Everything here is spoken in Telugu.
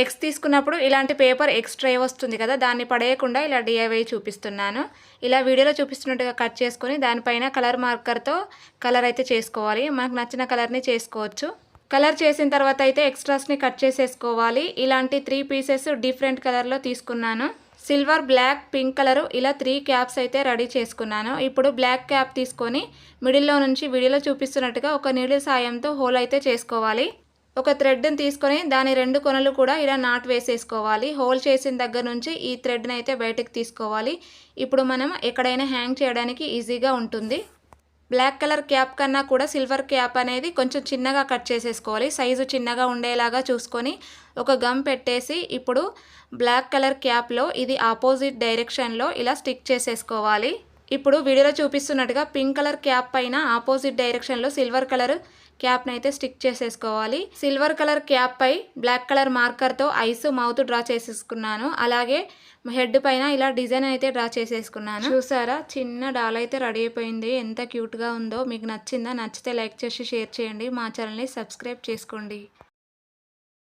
ఎగ్స్ తీసుకున్నప్పుడు ఇలాంటి పేపర్ ఎక్స్ట్రా వస్తుంది కదా, దాన్ని పడేయకుండా ఇలా డిఐవై చూపిస్తున్నాను. ఇలా వీడియోలో చూపిస్తున్నట్టుగా కట్ చేసుకొని దానిపైన కలర్ మార్కర్తో కలర్ అయితే చేసుకోవాలి. మనకు నచ్చిన కలర్ని చేసుకోవచ్చు. కలర్ చేసిన తర్వాత అయితే ఎక్స్ట్రాస్ని కట్ చేసేసుకోవాలి. ఇలాంటి 3 పీసెస్ డిఫరెంట్ కలర్లో తీసుకున్నాను. సిల్వర్, బ్లాక్, పింక్ కలరు ఇలా 3 క్యాప్స్ అయితే రెడీ చేసుకున్నాను. ఇప్పుడు బ్లాక్ క్యాప్ తీసుకొని మిడిల్లో నుంచి వీడియోలో చూపిస్తున్నట్టుగా ఒక నీడిల్ సాయంతో హోల్ అయితే చేసుకోవాలి. ఒక థ్రెడ్ని తీసుకొని దాని 2 కొనలు కూడా ఇలా నాట్ వేసేసుకోవాలి. హోల్ చేసిన దగ్గర నుంచి ఈ థ్రెడ్ని అయితే బయటకు తీసుకోవాలి. ఇప్పుడు మనం ఎక్కడైనా హ్యాంగ్ చేయడానికి ఈజీగా ఉంటుంది. బ్లాక్ కలర్ క్యాప్ కన్నా కూడా సిల్వర్ క్యాప్ అనేది కొంచెం చిన్నగా కట్ చేసేసుకోవాలి. సైజు చిన్నగా ఉండేలాగా చూసుకొని ఒక గమ్ పెట్టేసి ఇప్పుడు బ్లాక్ కలర్ క్యాప్లో ఇది ఆపోజిట్ డైరెక్షన్లో ఇలా స్టిక్ చేసేసుకోవాలి. ఇప్పుడు వీడియోలో చూపిస్తున్నట్టుగా పింక్ కలర్ క్యాప్ పైన ఆపోజిట్ డైరెక్షన్లో సిల్వర్ కలర్ క్యాప్ని అయితే స్టిక్ చేసేసుకోవాలి. సిల్వర్ కలర్ క్యాప్ పై బ్లాక్ కలర్ మార్కర్తో ఐస్, మౌత్ డ్రా చేసేసుకున్నాను. అలాగే హెడ్ పైన ఇలా డిజైన్ అయితే డ్రా చేసేసుకున్నాను. చూసారా, చిన్న డాల్ అయితే రెడీ అయిపోయింది. ఎంత క్యూట్గా ఉందో. మీకు నచ్చిందా? నచ్చితే లైక్ చేసి షేర్ చేయండి. మా ఛానల్ని సబ్స్క్రైబ్ చేసుకోండి.